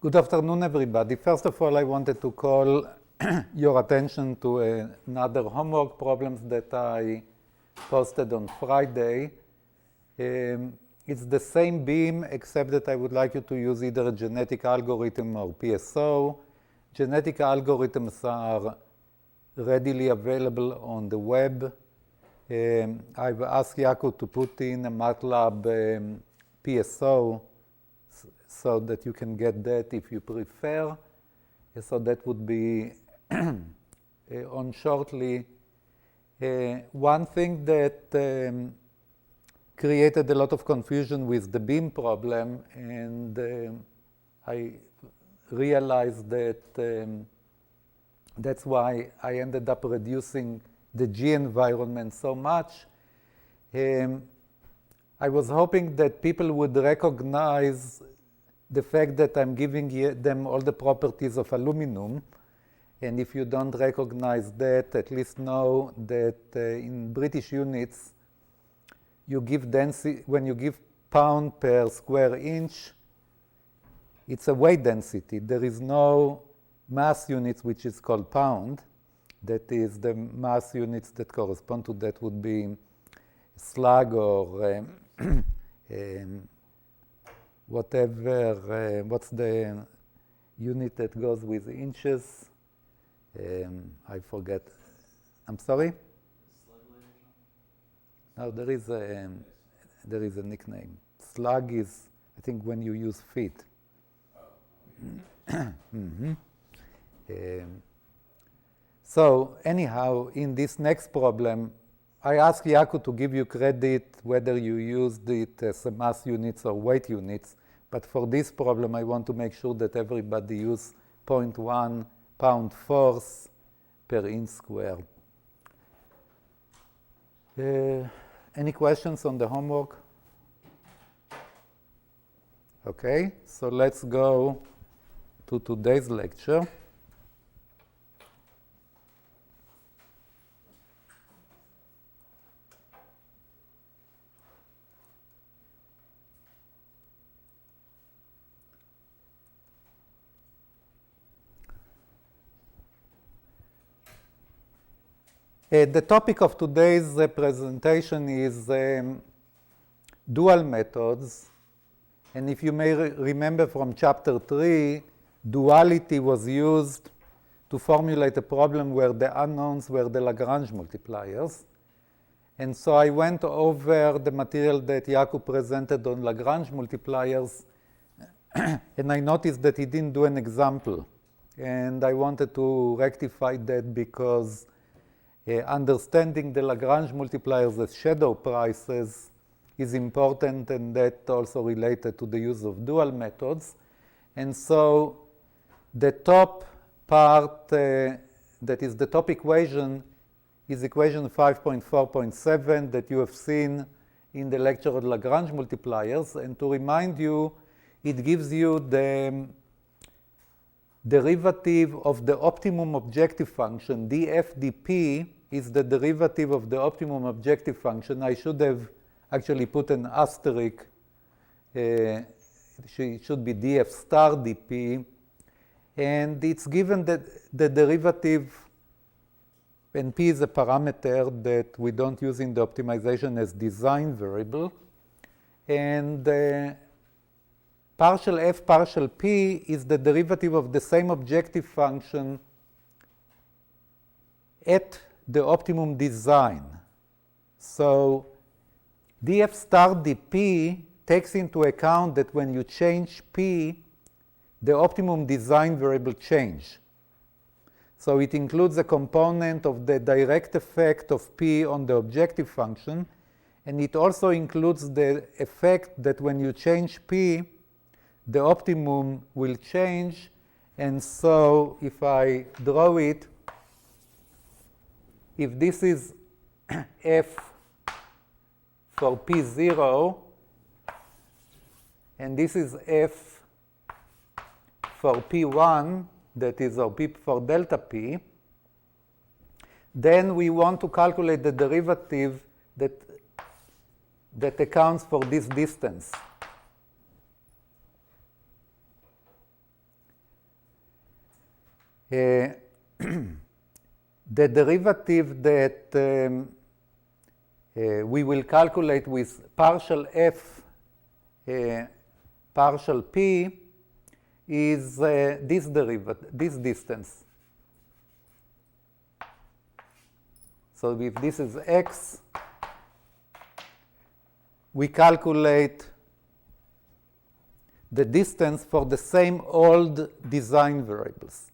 Good afternoon, everybody. First of all, I wanted to call your attention to another homework problems that I posted on Friday. It's the same beam, except that I would like you to use either a genetic algorithm or PSO. Genetic algorithms are readily available on the web. I've asked Yaku to put in a Matlab PSO so that you can get that if you prefer. So that would be on shortly. One thing that created a lot of confusion with the beam problem, and I realized that that's why I ended up reducing the G environment so much. I was hoping that people would recognize the fact that I'm giving them all the properties of aluminum. And if you don't recognize that, at least know that in British units, you give density, when you give pound per square inch, it's a weight density. There is no mass units which is called pound. That is, the mass units that correspond to that would be slug or whatever, what's the unit that goes with inches? I forget. I'm sorry? No, there is a nickname. Slug is, I think, when you use feet. So anyhow, in this next problem, I asked Yaku to give you credit whether you used it as mass units or weight units. But for this problem, I want to make sure that everybody use 0.1 pound force per inch square. Any questions on the homework? Okay, so let's go to today's lecture. The topic of today's presentation is dual methods. And if you may remember from chapter 3, duality was used to formulate a problem where the unknowns were the Lagrange multipliers. And so I went over the material that Yaku presented on Lagrange multipliers, and I noticed that he didn't do an example. And I wanted to rectify that because understanding the Lagrange multipliers as shadow prices is important, and that also related to the use of dual methods. And so the top part, that is the top equation, is equation 5.4.7 that you have seen in the lecture on Lagrange multipliers. And to remind you, it gives you the derivative of the optimum objective function. df dp is the derivative of the optimum objective function. I should have actually put an asterisk. It should be df star dp. And it's given that the derivative, and p is a parameter that we don't use in the optimization as design variable. And partial f partial p is the derivative of the same objective function at the optimum design. So df star dp takes into account that when you change p, the optimum design variable change. So it includes a component of the direct effect of p on the objective function, and it also includes the effect that when you change p, the optimum will change. And so if I draw it, if this is f for p0, and this is f for p1, that is, or p for delta p, then we want to calculate the derivative that accounts for this distance. the derivative that we will calculate with partial f partial p is this derivative, this distance. So if this is x, we calculate the distance for the same old design variables.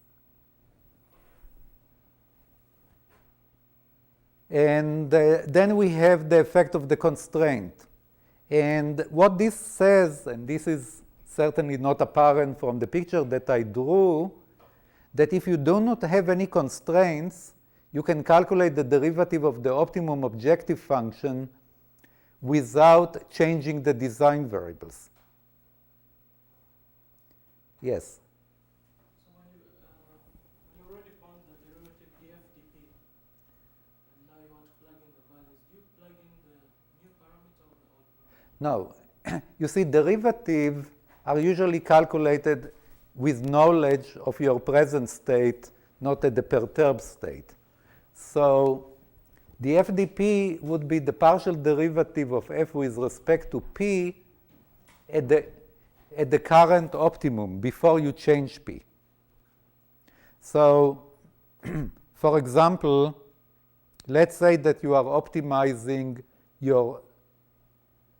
And then we have the effect of the constraint. And what this says, and this is certainly not apparent from the picture that I drew, that if you do not have any constraints, you can calculate the derivative of the optimum objective function without changing the design variables. Yes? So when you already found the derivative df dt, and now you want to plug in the values, do you plug in the new parameter or the old parameter? No. You see, derivatives are usually calculated with knowledge of your present state, not at the perturbed state. So the FDP would be the partial derivative of f with respect to p at the current optimum before you change p. So, for example, let's say that you are optimizing your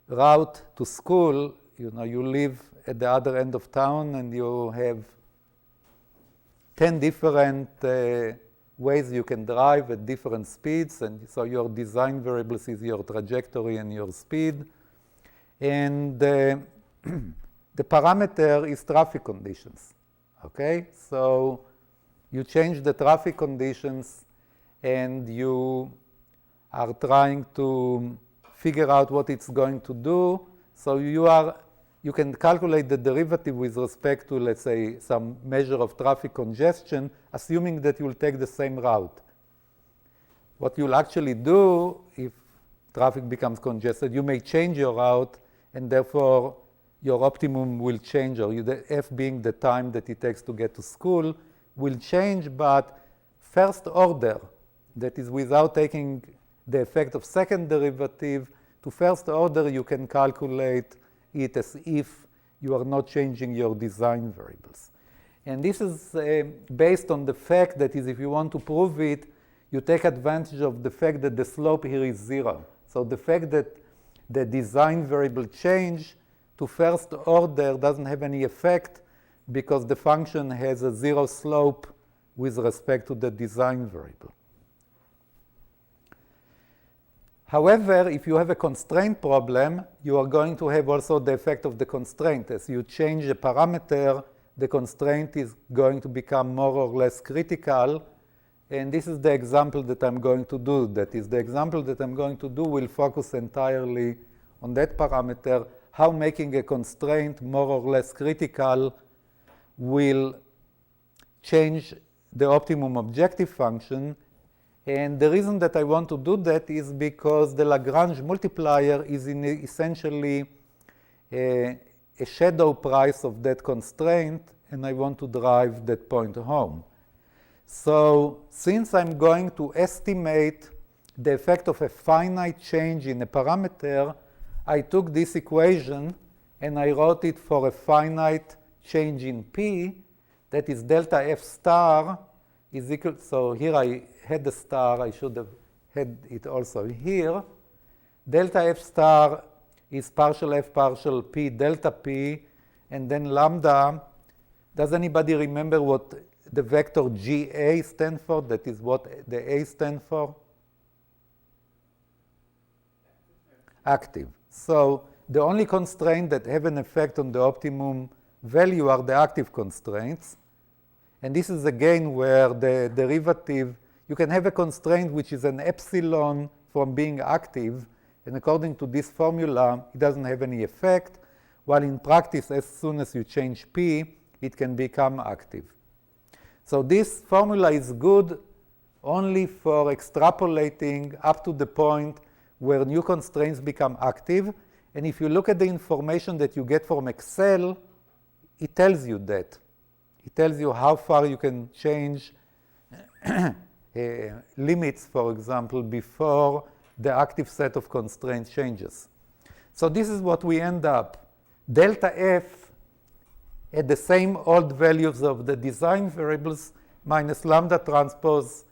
route to school. You live at the other end of town and you have 10 different ways you can drive at different speeds, and so your design variables is your trajectory and your speed. And the parameter is traffic conditions, okay? So you change the traffic conditions and you are trying to figure out what it's going to do. So you can calculate the derivative with respect to, let's say, some measure of traffic congestion, assuming that you'll take the same route. What you'll actually do if traffic becomes congested, you may change your route, and therefore your optimum will change, or the f being the time that it takes to get to school will change, but first order, that is without taking the effect of second derivative, to first order you can calculate it as if you are not changing your design variables. And this is based on the fact that is if you want to prove it, you take advantage of the fact that the slope here is 0. So the fact that the design variable change to first order doesn't have any effect because the function has a 0 slope with respect to the design variable. However, if you have a constraint problem, you are going to have also the effect of the constraint. As you change a parameter, the constraint is going to become more or less critical. And this is the example that I'm going to do. That is, the example that I'm going to do will focus entirely on that parameter, how making a constraint more or less critical will change the optimum objective function. And the reason that I want to do that is because the Lagrange multiplier is essentially a shadow price of that constraint, and I want to drive that point home. So since I'm going to estimate the effect of a finite change in a parameter, I took this equation and I wrote it for a finite change in p, that is delta f star is equal, so here I had the star, I should have had it also here. Delta f star is partial f partial p delta p, and then lambda. Does anybody remember what the vector GA stands for? That is what the A stands for? Active. So the only constraints that have an effect on the optimum value are the active constraints. And this is again where the derivative, you can have a constraint which is an epsilon from being active, and according to this formula, it doesn't have any effect, while in practice, as soon as you change p, it can become active. So this formula is good only for extrapolating up to the point where new constraints become active. And if you look at the information that you get from Excel, it tells you that. It tells you how far you can change limits, for example, before the active set of constraints changes. So this is what we end up. Delta F at the same old values of the design variables minus lambda transpose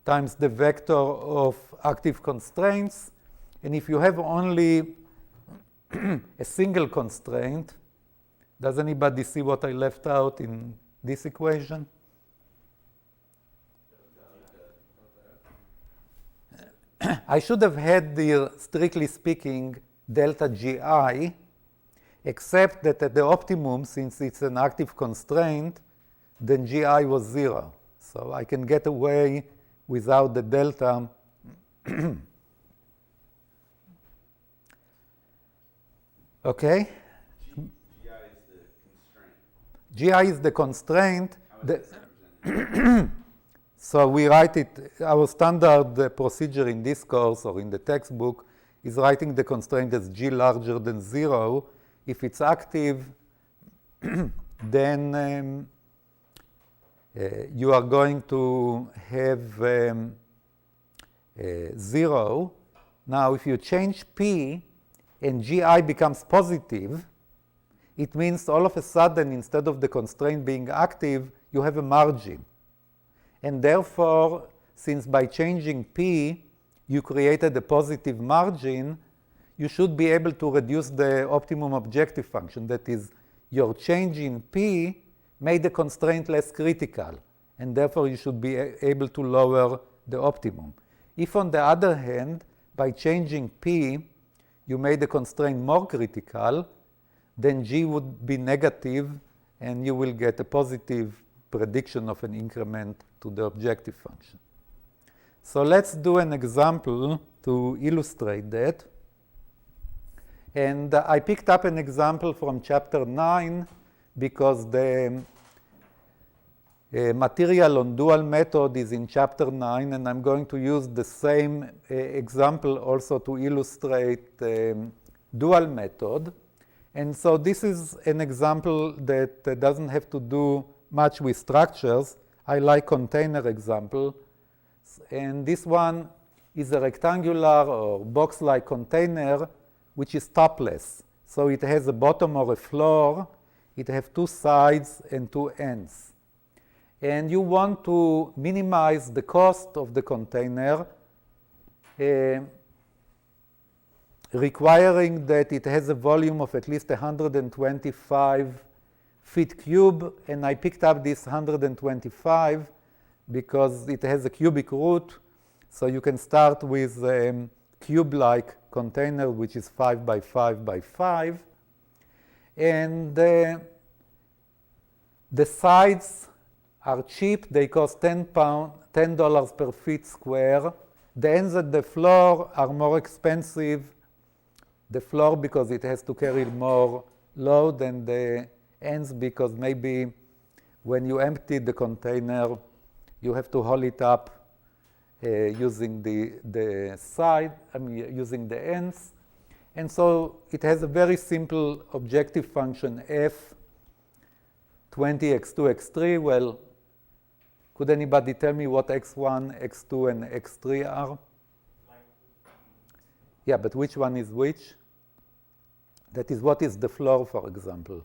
times the vector of active constraints. And if you have only a single constraint, does anybody see what I left out in this equation? I should have had the, strictly speaking, delta GI, except that at the optimum, since it's an active constraint, then GI was 0. So I can get away without the delta. Okay? GI is the constraint. So we write it, our standard procedure in this course or in the textbook is writing the constraint as G larger than 0. If it's active, then you are going to have 0. Now, if you change P and GI becomes positive, it means all of a sudden, instead of the constraint being active, you have a margin. And therefore, since by changing P, you created a positive margin, you should be able to reduce the optimum objective function. That is, your change in P made the constraint less critical, and therefore you should be able to lower the optimum. If, on the other hand, by changing P, you made the constraint more critical, then G would be negative, and you will get a positive prediction of an increment to the objective function. So let's do an example to illustrate that. And I picked up an example from chapter 9 because the material on dual method is in chapter 9, and I'm going to use the same example also to illustrate dual method. And so this is an example that doesn't have to do much with structures. I like container example. And this one is a rectangular or box-like container which is topless. So it has a bottom or a floor. It has two sides and two ends. And you want to minimize the cost of the container, requiring that it has a volume of at least 125 feet cube. And I picked up this 125 because it has a cubic root. So you can start with a cube-like container, which is 5 by 5 by 5. And the sides are cheap. They cost $10 per feet square. The ends at the floor are more expensive. The floor because it has to carry more load, and the ends because maybe when you empty the container, you have to haul it up using the side, using the ends. And so it has a very simple objective function f 20, x2, x3. Well, could anybody tell me what x1, x2, and x3 are? Yeah, but which one is which? That is, what is the floor, for example?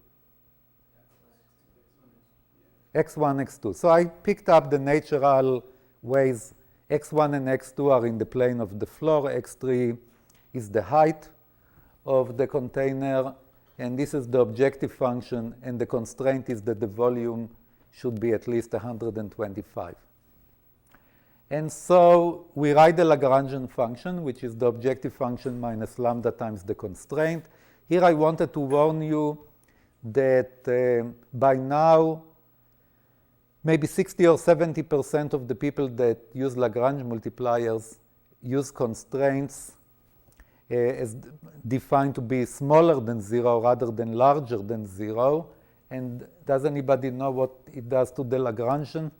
x1, x2. So I picked up the natural ways. x1 and x2 are in the plane of the floor. x3 is the height of the container. And this is the objective function. And the constraint is that the volume should be at least 125. And so we write the Lagrangian function, which is the objective function minus lambda times the constraint. Here I wanted to warn you that by now, maybe 60 or 70% of the people that use Lagrange multipliers use constraints as defined to be smaller than 0 rather than larger than 0. And does anybody know what it does to the Lagrangian?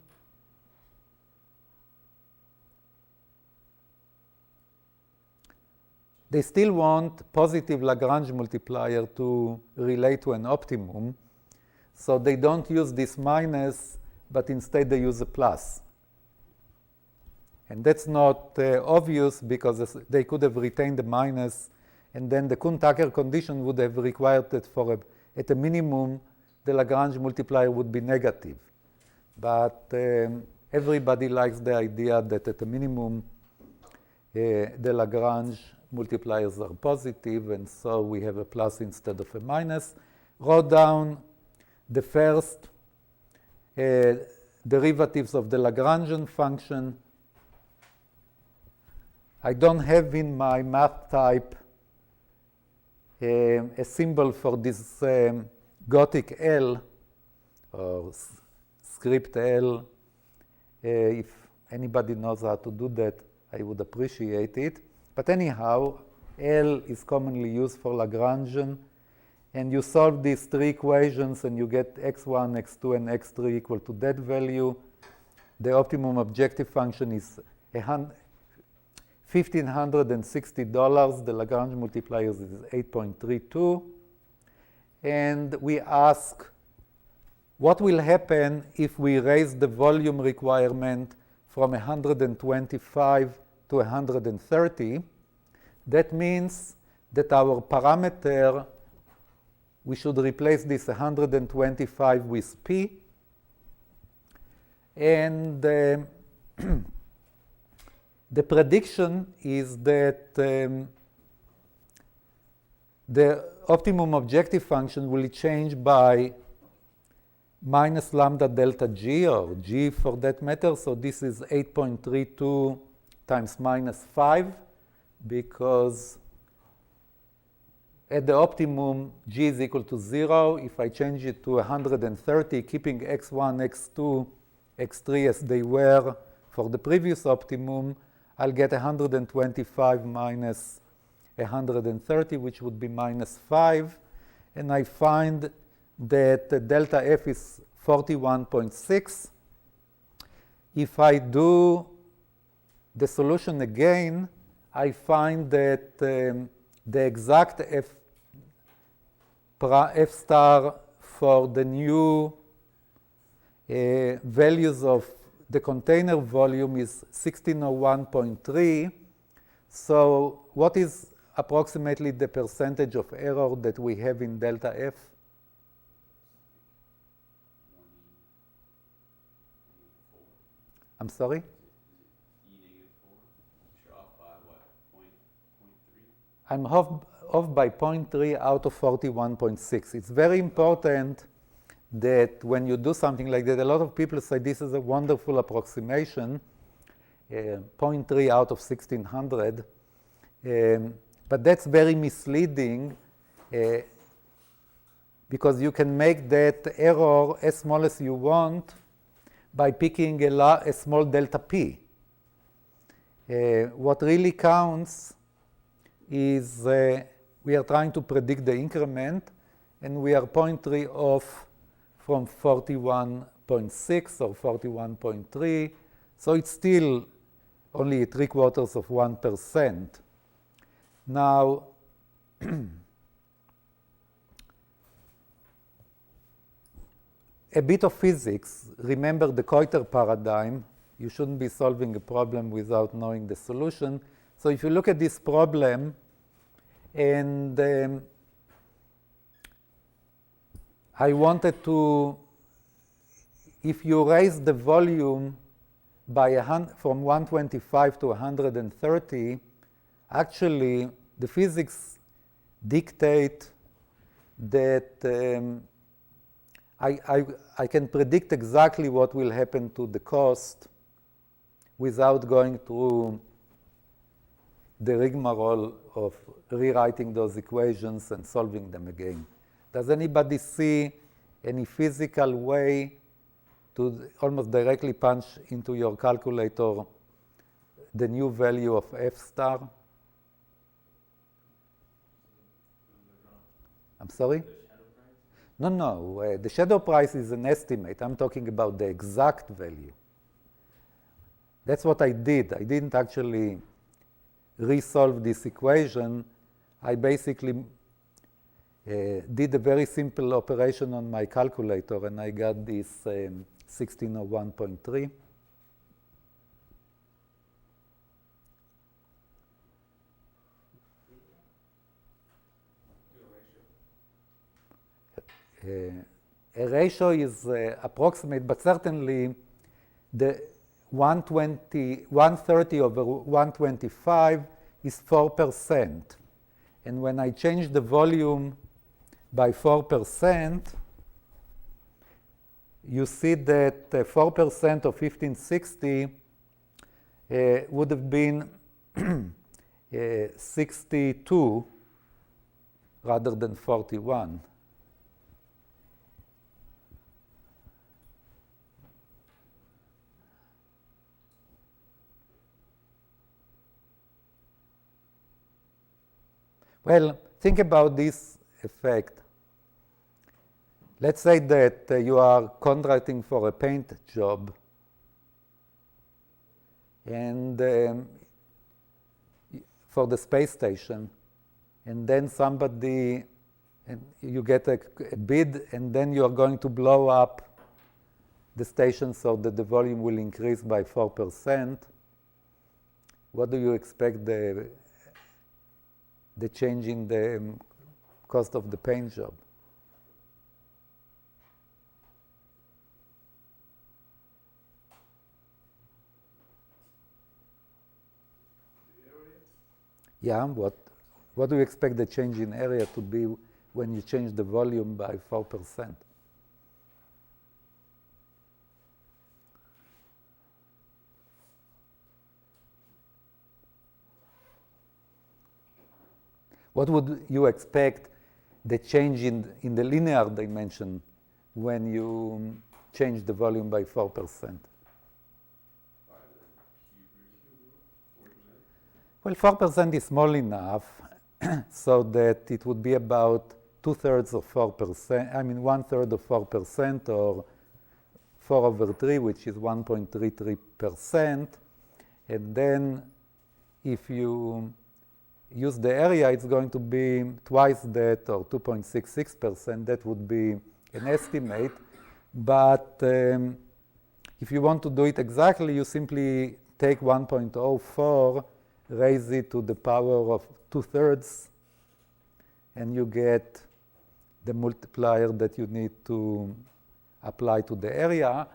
They still want positive Lagrange multiplier to relate to an optimum. So they don't use this minus, but instead they use a plus. And that's not obvious because they could have retained the minus, and then the Kuhn-Tucker condition would have required that at a minimum, the Lagrange multiplier would be negative. But everybody likes the idea that at a minimum, the Lagrange multipliers are positive, and so we have a plus instead of a minus. Wrote down the first derivatives of the Lagrangian function. I don't have in my math type a symbol for this Gothic L or script L. If anybody knows how to do that, I would appreciate it. But anyhow, L is commonly used for Lagrangian. And you solve these three equations and you get x1, x2, and x3 equal to that value. The optimum objective function is $1,560. The Lagrange multiplier is 8.32. And we ask, what will happen if we raise the volume requirement from 125 to 130? That means that our parameter, we should replace this 125 with P. And the prediction is that the optimum objective function will change by minus lambda delta G, or G for that matter. So this is 8.32 times minus 5, because at the optimum, G is equal to 0. If I change it to 130, keeping x1, x2, x3 as they were for the previous optimum, I'll get 125 minus 130, which would be minus 5. And I find that delta F is 41.6. If I do the solution again, I find that the exact F star for the new values of the container volume is 1601.3. So what is approximately the percentage of error that we have in delta F? I'm sorry? I'm off by 0.3 out of 41.6. It's very important that when you do something like that, a lot of people say this is a wonderful approximation, 0.3 out of 1600. But that's very misleading because you can make that error as small as you want by picking a small delta p. What really counts is we are trying to predict the increment, and we are 0.3 off from 41.6 or 41.3, so it's still only 0.75%. Now, a bit of physics. Remember the Coiter paradigm. You shouldn't be solving a problem without knowing the solution. So if you look at this problem, and I wanted to, if you raise the volume by from 125 to 130, actually the physics dictate that I can predict exactly what will happen to the cost without going through the rigmarole of rewriting those equations and solving them again. Does anybody see any physical way to almost directly punch into your calculator the new value of F star? I'm sorry? No, the shadow price is an estimate. I'm talking about the exact value. That's what I did. I didn't actually resolve this equation. I basically did a very simple operation on my calculator, and I got this 1601.3. A ratio is approximate, but certainly the 130 over 125 is 4%. And when I change the volume by 4%, you see that 4% of 1560 would have been 62 rather than 41. Well, think about this effect. Let's say that you are contracting for a paint job, and for the space station, and then somebody, and you get a bid, and then you are going to blow up the station so that the volume will increase by 4%. What do you expect the change in the cost of the paint job? Yeah, what do you expect the change in area to be when you change the volume by 4%? What would you expect the change in the linear dimension when you change the volume by 4%? Well, 4% is small enough so that it would be about 2/3 of 4%, I mean 1/3 of 4%, or 4 over 3, which is 1.33%. And then if you use the area, it's going to be twice that, or 2.66%. That would be an estimate. But if you want to do it exactly, you simply take 1.04, raise it to the power of 2/3, and you get the multiplier that you need to apply to the area.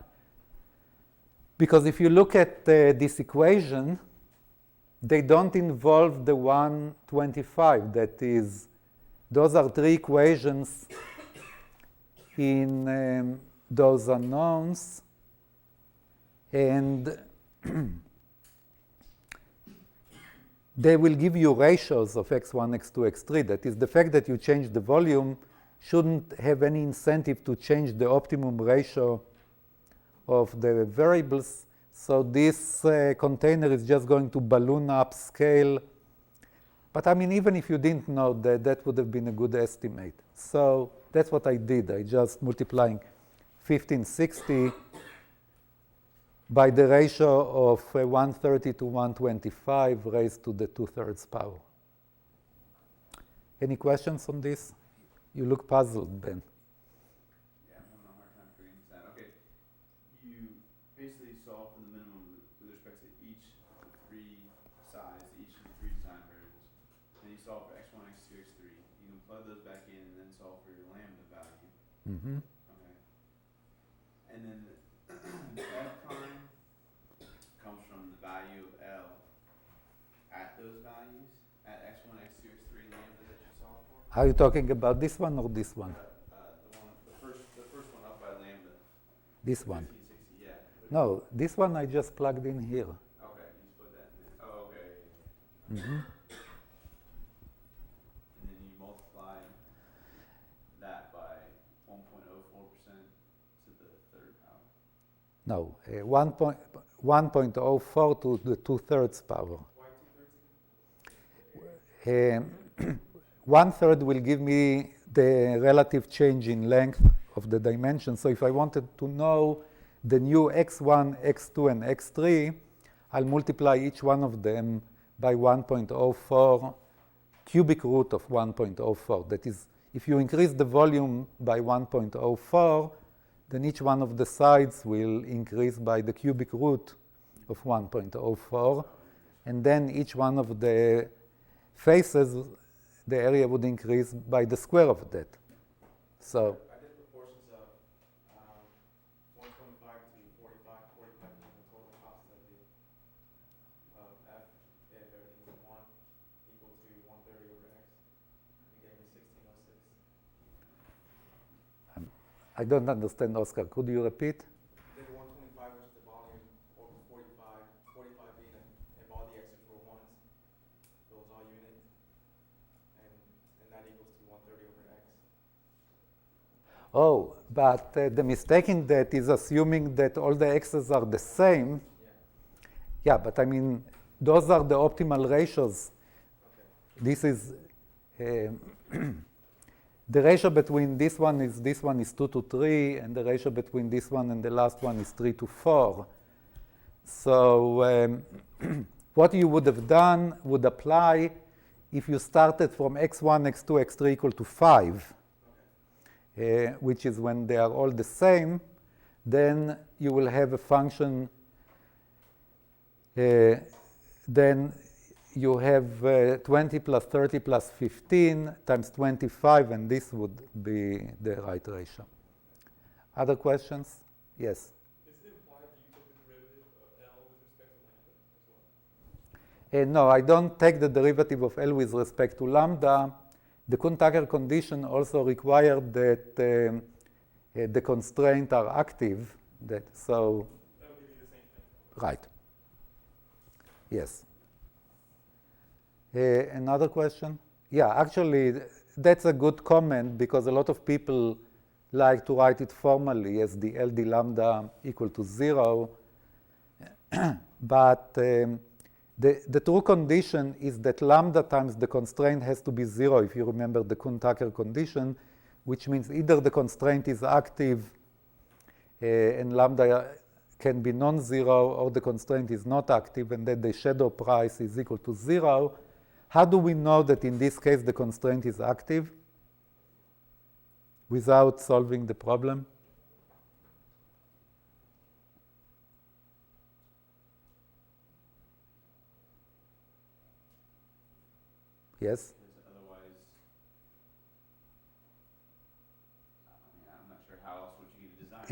Because if you look at this equation, they don't involve the 125. That is, those are three equations in those unknowns. And they will give you ratios of x1, x2, x3. That is, the fact that you change the volume shouldn't have any incentive to change the optimum ratio of the variables. So this container is just going to balloon up scale. But I mean, even if you didn't know that, that would have been a good estimate. So that's what I did. I just multiplying 1560 by the ratio of 130 to 125 raised to the 2/3 power. Any questions on this? You look puzzled, Ben. Yeah, I'm having a hard time figuring this out. Okay, you basically solve for the minimum with respect to each of the three sides, each of the three design variables. Then you solve for x1, x2, x3. You can plug those back in and then solve for your lambda value. Mm-hmm. Okay. And then the f prime comes from the value of L at those values, at x1, x2, x3 lambda that you solve for. Are you talking about this one or this one? The first one up by lambda. This one. 1560, yeah. No, this one I just plugged in here. Okay, you just put that in there. Oh, okay. Mm-hmm. And then you multiply that by 1.04% to the third power. No, 1.04 to the 2/3 power. Why 2/3? 1/3 will give me the relative change in length of the dimension. So if I wanted to know the new x1, x2, and x3, I'll multiply each one of them by 1.04, cubic root of 1.04. That is, if you increase the volume by 1.04, then each one of the sides will increase by the cubic root of 1.04, and then each one of the faces, the area would increase by the square of that. So I did proportions of 125 to 45, 45 being the total cost of F if everything is 1 equal to 130 over X. You gave me 1606. I don't understand, Oscar. Could you repeat? Did 125, which is the volume, over 45, 45 being if all the X's were 1s, so it's all units, and that equals to 130 over X. Oh, but the mistake in that is assuming that all the x's are the same. Yeah, but I mean, those are the optimal ratios. Okay. This is, the ratio between this one is 2 to 3, and the ratio between this one and the last one is 3 to 4. So what you would have done would apply if you started from x1, x2, x3 equal to 5. Which is when they are all the same, then you will have a function, then you have 20 plus 30 plus 15 times 25, and this would be the right ratio. Other questions? Yes? Is it implied that you took the derivative of L with respect to lambda as well? No, I don't take the derivative of L with respect to lambda. The Kuhn-Tucker condition also required that the constraints are active. So That would give you the same thing. right. Yes. Another question? Yeah, actually, that's a good comment because a lot of people like to write it formally as the LD lambda equal to 0. But the true condition is that lambda times the constraint has to be 0 if you remember the Kuhn-Tucker condition, which means either the constraint is active and lambda can be non-zero, or the constraint is not active and then the shadow price is equal to 0. How do we know that in this case the constraint is active without solving the problem? Yes? Because otherwise, I'm not sure how else would you get a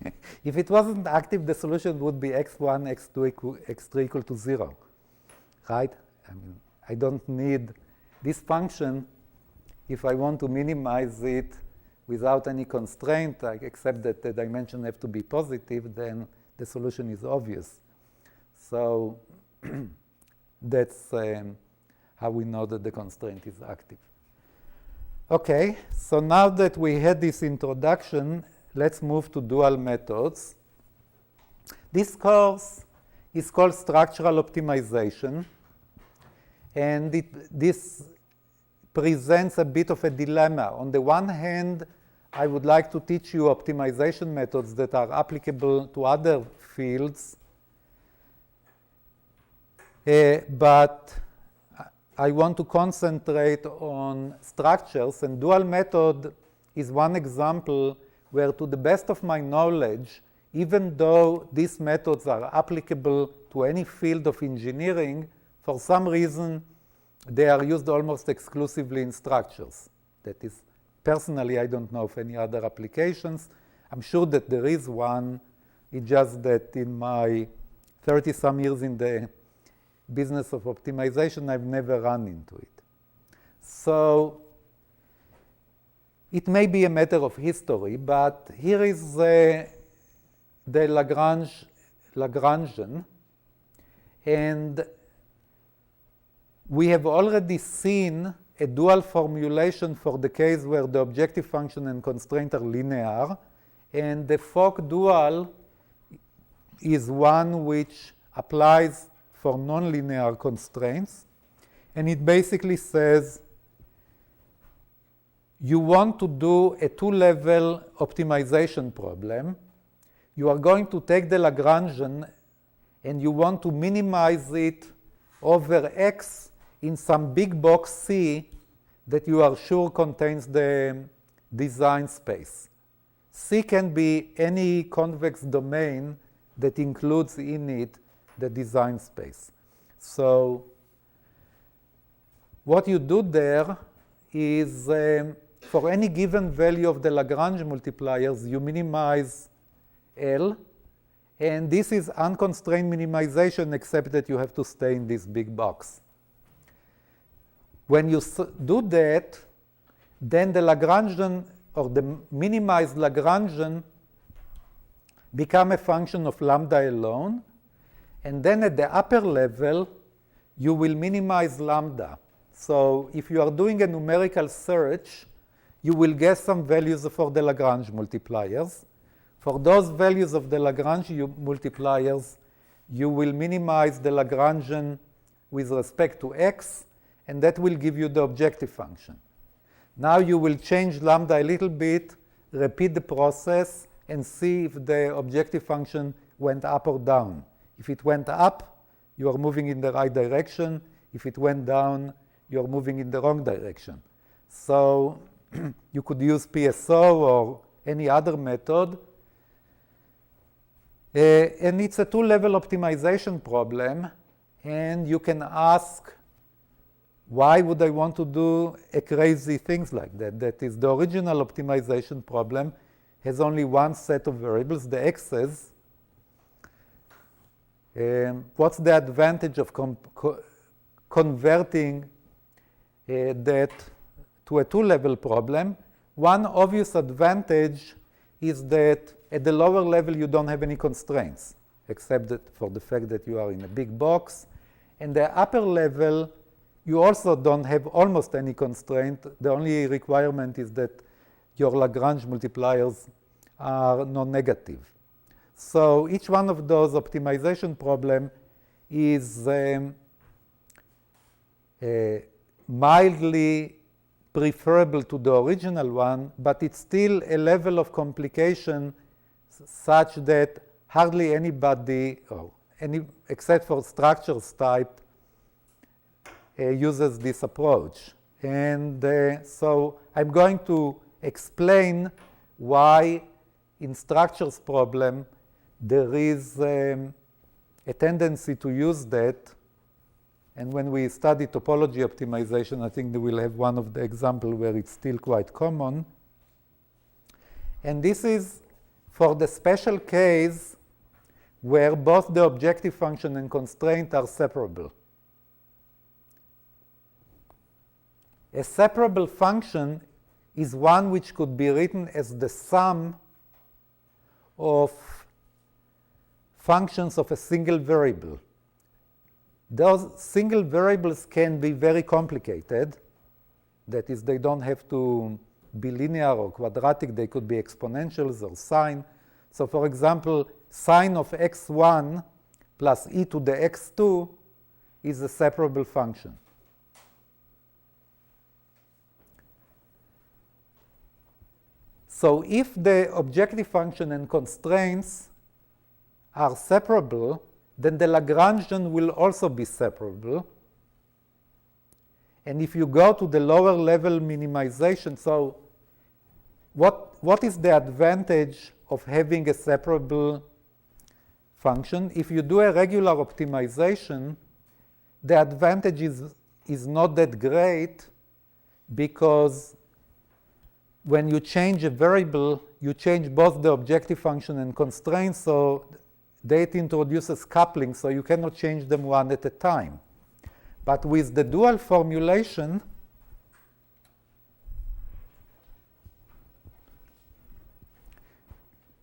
design. If it wasn't active, the solution would be x1, x2, x3 equal to 0, right? I mean, I don't need this function. If I want to minimize it without any constraint, except that the dimension have to be positive, then the solution is obvious. So that's how we know that the constraint is active. Okay, so now that we had this introduction, let's move to dual methods. This course is called Structural Optimization, and this presents a bit of a dilemma. On the one hand, I would like to teach you optimization methods that are applicable to other fields, but I want to concentrate on structures, and dual method is one example where, to the best of my knowledge, even though these methods are applicable to any field of engineering, for some reason they are used almost exclusively in structures. That is, personally, I don't know of any other applications. I'm sure that there is one. It's just that in my 30-some years in the business of optimization, I've never run into it. So it may be a matter of history, but here is the Lagrangian, and we have already seen a dual formulation for the case where the objective function and constraint are linear, and the Fock dual is one which applies for nonlinear constraints, and it basically says you want to do a two-level optimization problem. You are going to take the Lagrangian and you want to minimize it over X in some big box C that you are sure contains the design space. C can be any convex domain that includes in it the design space. So what you do there is for any given value of the Lagrange multipliers, you minimize L. And this is unconstrained minimization, except that you have to stay in this big box. When you do that, then the Lagrangian or the minimized Lagrangian become a function of lambda alone. And then at the upper level, you will minimize lambda. So if you are doing a numerical search, you will get some values for the Lagrange multipliers. For those values of the Lagrange multipliers, you will minimize the Lagrangian with respect to x, and that will give you the objective function. Now you will change lambda a little bit, repeat the process, and see if the objective function went up or down. If it went up, you are moving in the right direction. If it went down, you are moving in the wrong direction. So you could use PSO or any other method. And it's a two-level optimization problem. And you can ask, why would I want to do a crazy things like that? That is, the original optimization problem has only one set of variables, the x's. What's the advantage of converting that to a two-level problem? One obvious advantage is that at the lower level you don't have any constraints, except that for the fact that you are in a big box. And the upper level, you also don't have almost any constraint. The only requirement is that your Lagrange multipliers are non-negative. So each one of those optimization problems is mildly preferable to the original one, but it's still a level of complication such that hardly anybody, except for structures type, uses this approach. And so I'm going to explain why in structures problem there is a tendency to use that. And when we study topology optimization, I think that we'll have one of the examples where it's still quite common. And this is for the special case where both the objective function and constraint are separable. A separable function is one which could be written as the sum of functions of a single variable. Those single variables can be very complicated. That is, they don't have to be linear or quadratic. They could be exponentials or sine. So for example, sine of x1 plus e to the x2 is a separable function. So if the objective function and constraints are separable, then the Lagrangian will also be separable. And if you go to the lower level minimization, so what is the advantage of having a separable function? If you do a regular optimization, the advantage is not that great, because when you change a variable, you change both the objective function and constraints, so that introduces coupling, so you cannot change them one at a time. But with the dual formulation,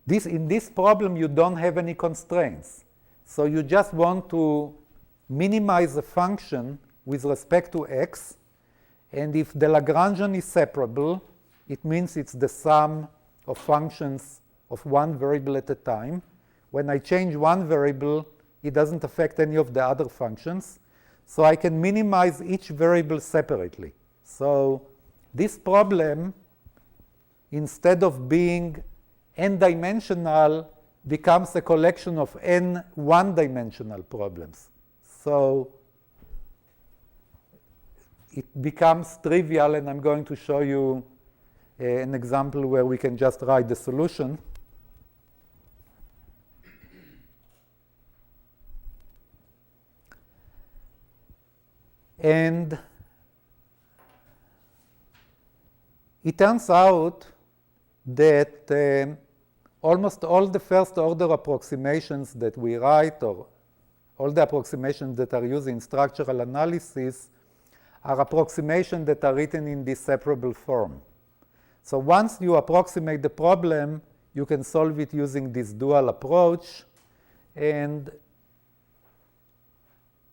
in this problem, you don't have any constraints. So you just want to minimize a function with respect to x. And if the Lagrangian is separable, it means it's the sum of functions of one variable at a time. When I change one variable, it doesn't affect any of the other functions. So I can minimize each variable separately. So this problem, instead of being n-dimensional, becomes a collection of n one-dimensional problems. So it becomes trivial, and I'm going to show you an example where we can just write the solution. And it turns out that almost all the first order approximations that we write, or all the approximations that are used in structural analysis, are approximations that are written in this separable form. So once you approximate the problem, you can solve it using this dual approach. And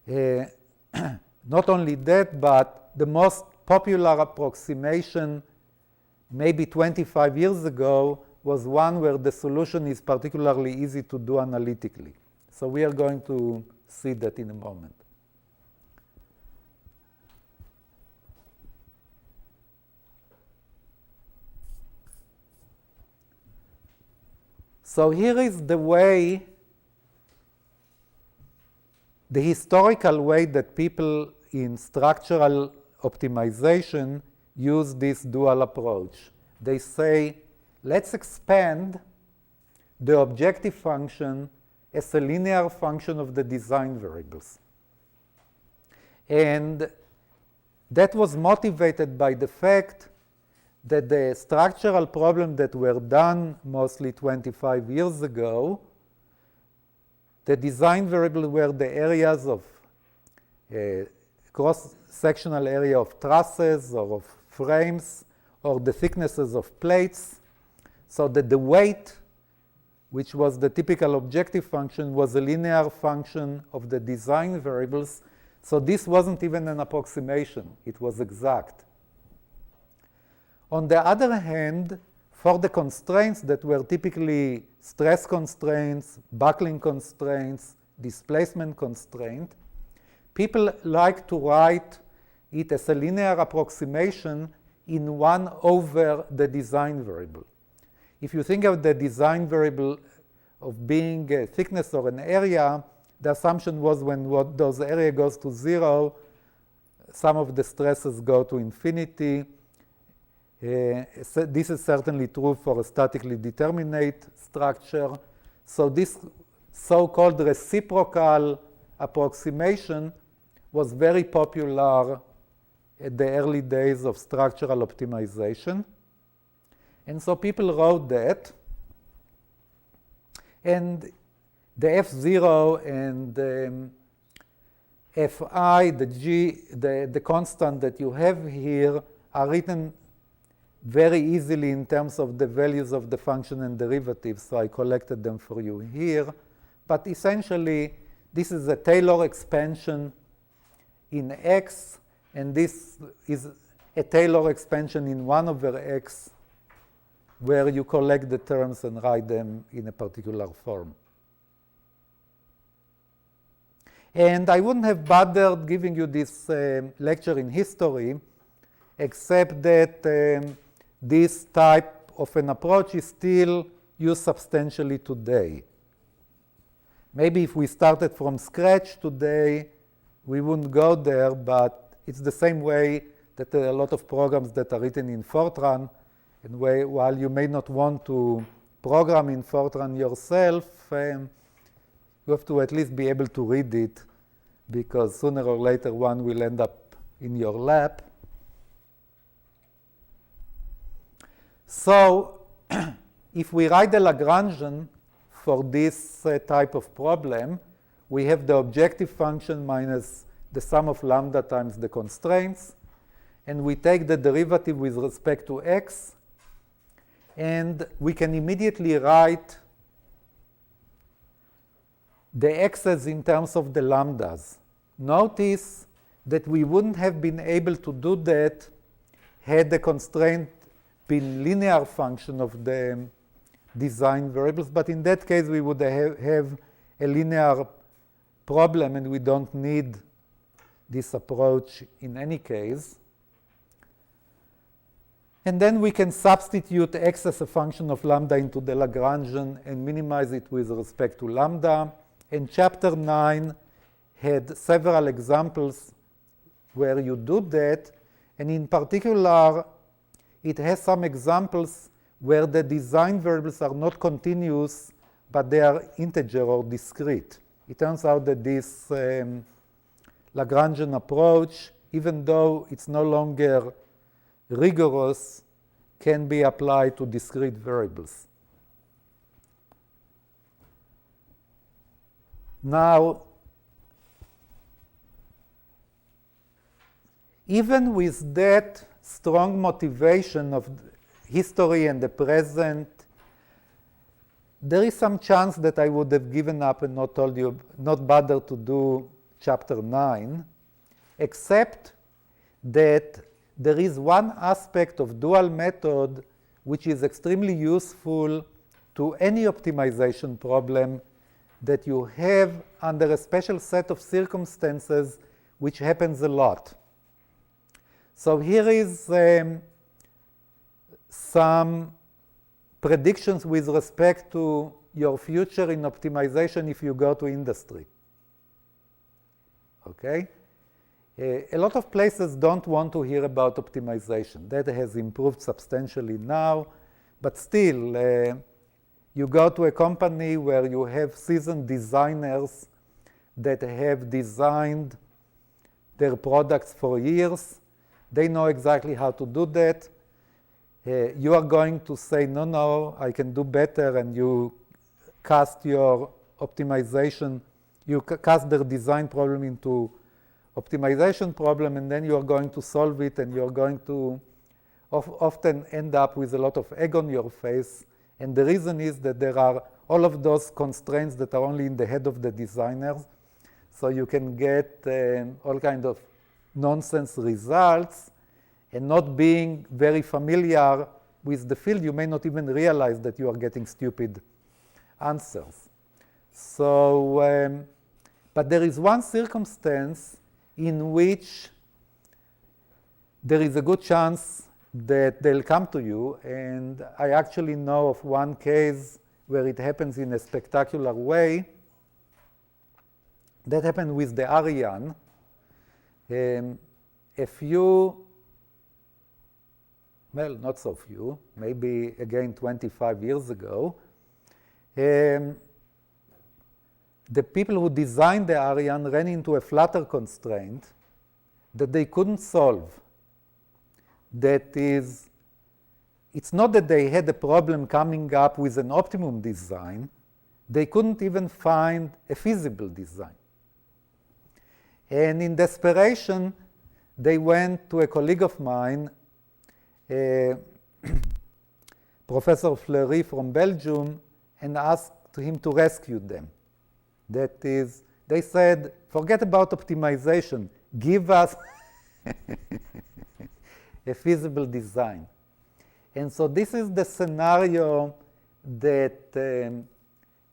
not only that, but the most popular approximation, maybe 25 years ago, was one where the solution is particularly easy to do analytically. So we are going to see that in a moment. So here is the way, the historical way that people in structural optimization use this dual approach. They say, let's expand the objective function as a linear function of the design variables. And that was motivated by the fact that the structural problems that were done mostly 25 years ago, the design variables were the areas of cross-sectional area of trusses or of frames, or the thicknesses of plates, so that the weight, which was the typical objective function, was a linear function of the design variables. So this wasn't even an approximation, it was exact. On the other hand, for the constraints that were typically stress constraints, buckling constraints, displacement constraint, people like to write it as a linear approximation in 1 over the design variable. If you think of the design variable of being a thickness or an area, the assumption was when those area goes to 0, some of the stresses go to infinity. So this is certainly true for a statically determinate structure. So this so-called reciprocal approximation was very popular at the early days of structural optimization. And so people wrote that. And the F0 and the Fi, the G, the constant that you have here are written very easily in terms of the values of the function and derivatives. So I collected them for you here. But essentially, this is a Taylor expansion in X, and this is a Taylor expansion in 1 over X, where you collect the terms and write them in a particular form. And I wouldn't have bothered giving you this lecture in history, except that this type of an approach is still used substantially today. Maybe if we started from scratch today, we wouldn't go there, but it's the same way that there are a lot of programs that are written in Fortran, and while you may not want to program in Fortran yourself, you have to at least be able to read it, because sooner or later one will end up in your lap. So if we write the Lagrangian for this type of problem, we have the objective function minus the sum of lambda times the constraints, and we take the derivative with respect to x, and we can immediately write the x's in terms of the lambdas. Notice that we wouldn't have been able to do that had the constraint been linear function of the design variables, but in that case we would have a linear problem, and we don't need this approach in any case. And then we can substitute x as a function of lambda into the Lagrangian and minimize it with respect to lambda. And chapter 9 had several examples where you do that, and in particular, it has some examples where the design variables are not continuous, but they are integer or discrete. It turns out that this Lagrangian approach, even though it's no longer rigorous, can be applied to discrete variables. Now, even with that strong motivation of history and the present, there is some chance that I would have given up and not bothered to do chapter 9, except that there is one aspect of dual method which is extremely useful to any optimization problem that you have under a special set of circumstances, which happens a lot. So here is some predictions with respect to your future in optimization if you go to industry. Okay? A lot of places don't want to hear about optimization. That has improved substantially now, but still, you go to a company where you have seasoned designers that have designed their products for years. They know exactly how to do that. You are going to say, no, I can do better, and you cast your optimization, you cast their design problem into optimization problem, and then you are going to solve it, and you're going to often end up with a lot of egg on your face. And the reason is that there are all of those constraints that are only in the head of the designers. So you can get all kinds of nonsense results, and not being very familiar with the field, you may not even realize that you are getting stupid answers. So, but there is one circumstance in which there is a good chance that they'll come to you, and I actually know of one case where it happens in a spectacular way. That happened with the Ariane. A few, well, not so few, maybe again 25 years ago, the people who designed the Ariane ran into a flutter constraint that they couldn't solve. That is, it's not that they had a problem coming up with an optimum design, they couldn't even find a feasible design. And in desperation, they went to a colleague of mine, Professor Fleury from Belgium, and asked him to rescue them. That is, they said, forget about optimization, give us a feasible design. And so this is the scenario that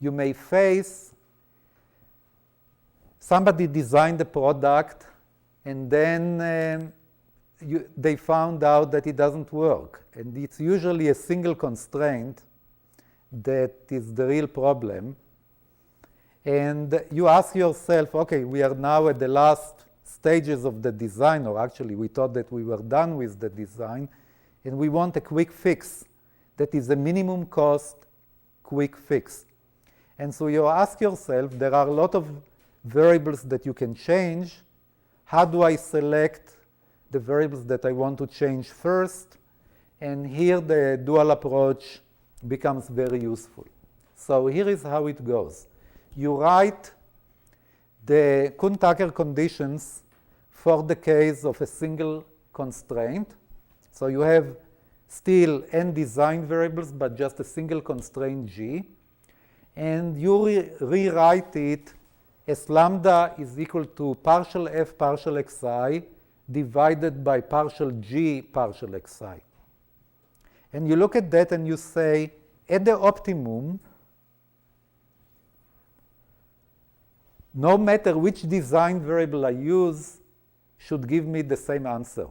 you may face. Somebody designed the product, and then they found out that it doesn't work. And it's usually a single constraint that is the real problem. And you ask yourself, okay, we are now at the last stages of the design, or actually we thought that we were done with the design, and we want a quick fix that is a minimum cost quick fix. And so you ask yourself, there are a lot of variables that you can change. How do I select the variables that I want to change first? And here the dual approach becomes very useful. So here is how it goes. You write the Kuhn-Tucker conditions for the case of a single constraint. So you have still n design variables, but just a single constraint G. And you rewrite it as lambda is equal to partial f partial xi divided by partial g partial xi. And you look at that and you say, at the optimum, no matter which design variable I use, should give me the same answer.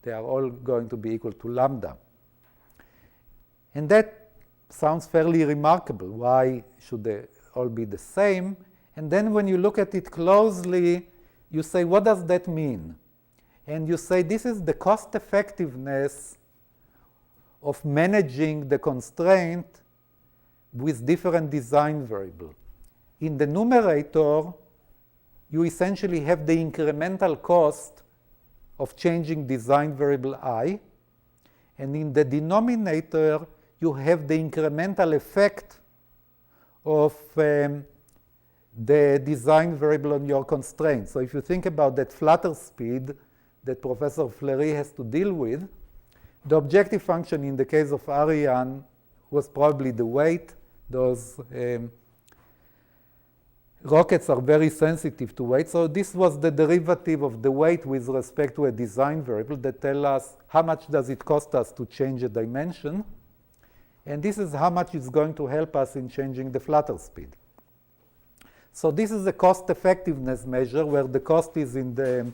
They are all going to be equal to lambda. And that sounds fairly remarkable. Why should they all be the same? And then when you look at it closely, you say, what does that mean? and you say this is the cost effectiveness of managing the constraint with different design variables. In the numerator, you essentially have the incremental cost of changing design variable I, and in the denominator, you have the incremental effect of the design variable on your constraint. So if you think about that flutter speed that Professor Fleury has to deal with, the objective function in the case of Ariane was probably the weight. Those rockets are very sensitive to weight. So this was the derivative of the weight with respect to a design variable that tell us how much does it cost us to change a dimension. And this is how much it's going to help us in changing the flutter speed. So this is a cost effectiveness measure where the cost is in the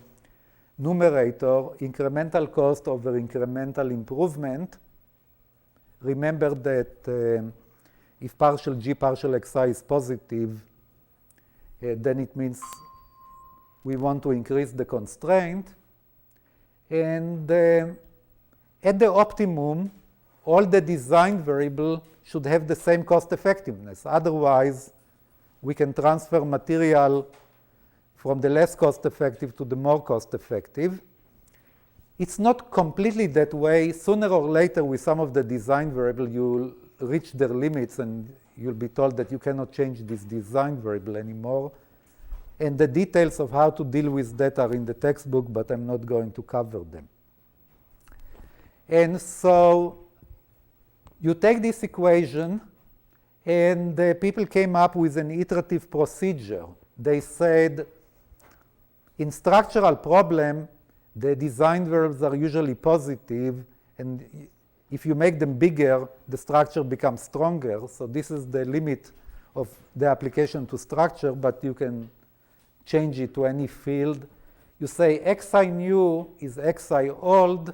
numerator, incremental cost over incremental improvement. Remember that if partial g partial xi is positive, then it means we want to increase the constraint. And at the optimum, all the design variables should have the same cost effectiveness. Otherwise, we can transfer material from the less cost effective to the more cost effective. It's not completely that way. Sooner or later, with some of the design variables, you'll reach their limits and you'll be told that you cannot change this design variable anymore. And the details of how to deal with that are in the textbook, but I'm not going to cover them. And so you take this equation, and the people came up with an iterative procedure. They said, in structural problem, the design variables are usually positive, and if you make them bigger, the structure becomes stronger. So this is the limit of the application to structure, but you can change it to any field. You say xi new is xi old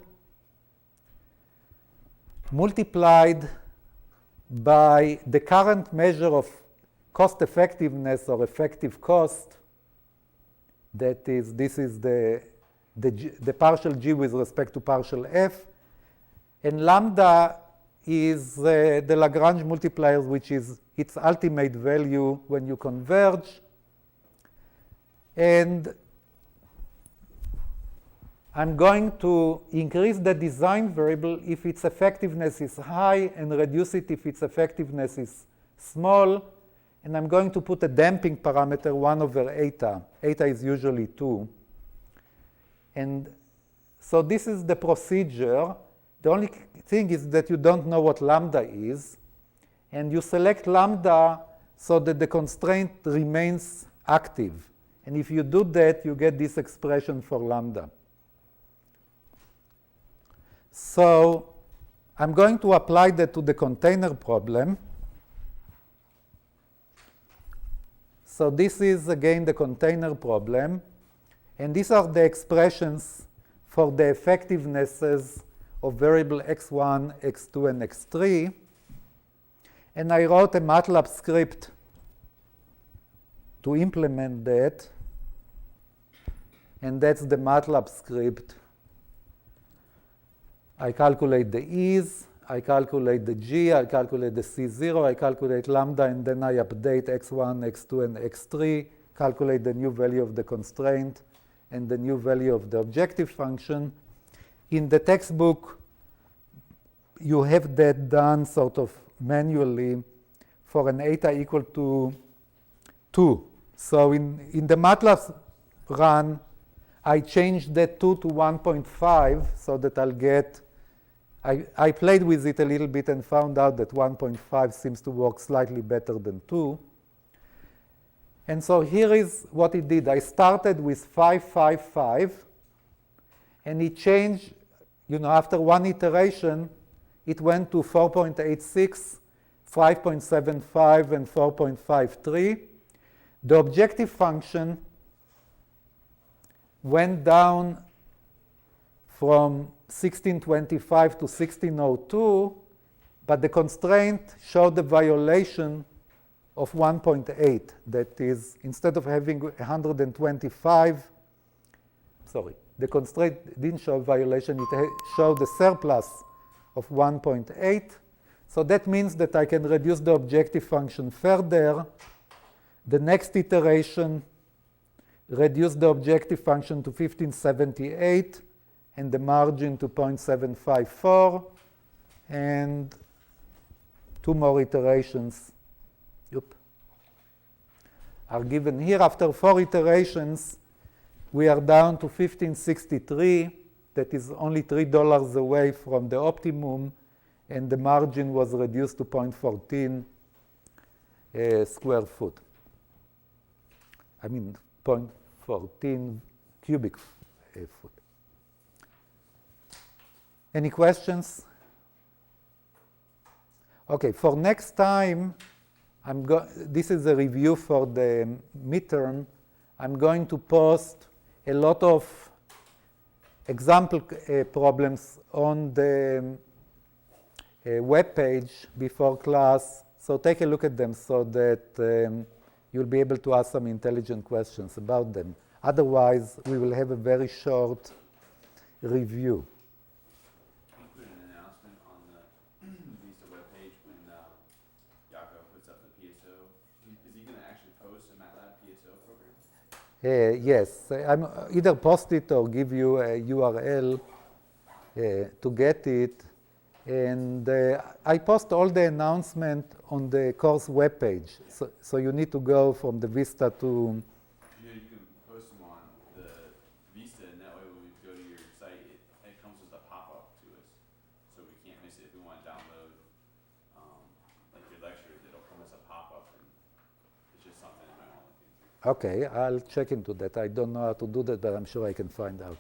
multiplied by the current measure of cost effectiveness or effective cost. That is, this is the partial g with respect to partial f. And lambda is the Lagrange multiplier, which is its ultimate value when you converge. And I'm going to increase the design variable if its effectiveness is high and reduce it if its effectiveness is small. And I'm going to put a damping parameter 1 over eta. Eta is usually 2. And so this is the procedure. The only thing is that you don't know what lambda is. And you select lambda so that the constraint remains active. And if you do that, you get this expression for lambda. So I'm going to apply that to the container problem. So this is, again, the container problem. And these are the expressions for the effectivenesses of variable x1, x2, and x3. And I wrote a Matlab script to implement that. And that's the Matlab script. I calculate the e's, I calculate the g, I calculate the c0, I calculate lambda, and then I update x1, x2, and x3, calculate the new value of the constraint and the new value of the objective function. In the textbook, you have that done sort of manually for an eta equal to 2. So in the Matlab run, I changed that 2 to 1.5 so that I'll get, I played with it a little bit and found out that 1.5 seems to work slightly better than 2. And so here is what it did. I started with 5, 5, 5, and it changed, after one iteration, it went to 4.86, 5.75, and 4.53. The objective function went down from 1625 to 1602, but the constraint showed the violation of 1.8. That is, instead of having 125, the constraint didn't show violation, it showed a surplus of 1.8. So that means that I can reduce the objective function further. The next iteration reduce the objective function to 1578 and the margin to 0.754, and 2 more iterations are given here. After 4 iterations, we are down to 1563. That is only $3 away from the optimum, and the margin was reduced to 0.14 square foot. I mean 0.14 cubic foot. Any questions? Okay, for next time, this is a review for the midterm. I'm going to post a lot of example problems on the web page before class. So take a look at them so that you'll be able to ask some intelligent questions about them. Otherwise, we will have a very short review. Can you put an announcement on the Vista webpage when Yaakov puts up the PSO? Is he going to actually post a Matlab PSO program? Yes, I'm either post it or give you a URL to get it. And I post all the announcement on the course webpage. So you need to go from the Vista to... You can post them on the Vista, and that way when we go to your site, it comes with a pop-up to us. So we can't miss it. If we want to download like your lectures, it'll come as a pop-up. And it's just something I might want to look into. Okay, I'll check into that. I don't know how to do that, but I'm sure I can find out.